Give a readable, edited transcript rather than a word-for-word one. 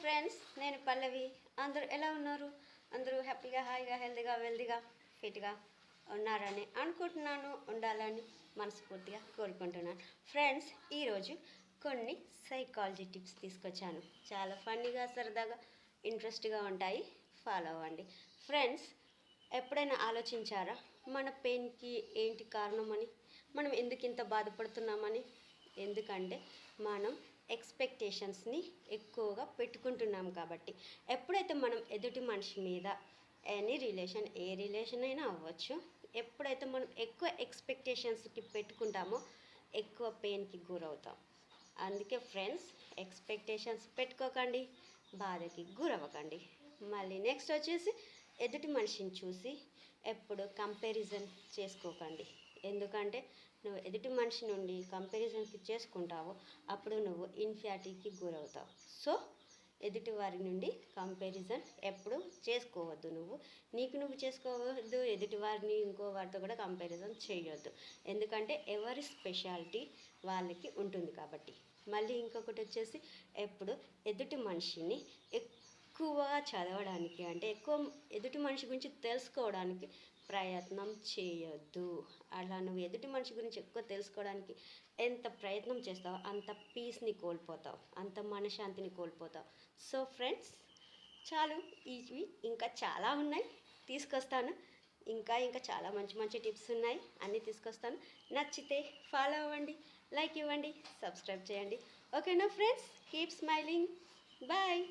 Friends, నేను పల్లవి. అందరూ ఎలా ఉన్నారు? అందరూ హ్యాపీగా, హాయిగా, హెల్తీగా, వెల్తీగా, ఫిట్గా ఉన్నారని అనుకుంటున్నాను. ఉండాలని మనస్ఫూర్తిగా కోరుకుంటున్నాను. ఫ్రెండ్స్, ఈరోజు కొన్ని సైకాలజీ టిప్స్ తీసుకొచ్చాను. చాలా ఫన్నీగా, సరదాగా, ఇంట్రెస్ట్గా ఉంటాయి. ఫాలో అవ్వండి. ఫ్రెండ్స్, ఎప్పుడైనా ఆలోచించారా మన పెయిన్కి ఏంటి కారణమని? మనం ఎందుకు ఇంత బాధపడుతున్నామని? ఎందుకంటే మనం ఎక్స్పెక్టేషన్స్ని ఎక్కువగా పెట్టుకుంటున్నాం కాబట్టి. ఎప్పుడైతే మనం ఎదుటి మనిషి మీద ఏ రిలేషన్ అయినా అవ్వచ్చు, ఎప్పుడైతే మనం ఎక్కువ ఎక్స్పెక్టేషన్స్కి పెట్టుకుంటామో ఎక్కువ పెయిన్కి గురవుతాం. అందుకే ఫ్రెండ్స్, ఎక్స్పెక్టేషన్స్ పెట్టుకోకండి, బాధకి గురవ్వకండి. మళ్ళీ నెక్స్ట్ వచ్చేసి ఎదుటి మనిషిని చూసి ఎప్పుడు కంపారిజన్ చేసుకోకండి. ఎందుకంటే నువ్వు ఎదుటి మనిషి నుండి కంపారిజన్కి చేసుకుంటావో అప్పుడు నువ్వు ఇన్ఫ్యాటీకి గురవుతావు. సో ఎదుటి వారి నుండి కంపారిజన్ ఎప్పుడు చేసుకోవద్దు. నువ్వు చేసుకోవద్దు, ఎదుటి వారిని ఇంకో వారితో కూడా కంపారిజన్ చేయొద్దు. ఎందుకంటే ఎవరి స్పెషాలిటీ వాళ్ళకి ఉంటుంది కాబట్టి. మళ్ళీ ఇంకొకటి వచ్చేసి ఎప్పుడు ఎదుటి మనిషిని ఎక్కువగా చదవడానికి, అంటే ఎక్కువ ఎదుటి మనిషి గురించి తెలుసుకోవడానికి ప్రయత్నం చేయొద్దు. అలా నువ్వు ఎదుటి మనిషి గురించి ఎక్కువ తెలుసుకోవడానికి ఎంత ప్రయత్నం చేస్తావో అంత పీస్ని కోల్పోతావు, అంత మనశ్శాంతిని కోల్పోతావు. సో ఫ్రెండ్స్, చాలు. ఇవి ఇంకా చాలా ఉన్నాయి, తీసుకొస్తాను. ఇంకా చాలా మంచి మంచి టిప్స్ ఉన్నాయి, అన్నీ తీసుకొస్తాను. నచ్చితే ఫాలో అవ్వండి, లైక్ ఇవ్వండి, సబ్స్క్రైబ్ చేయండి. ఓకేనా ఫ్రెండ్స్? Keep smiling. బాయ్.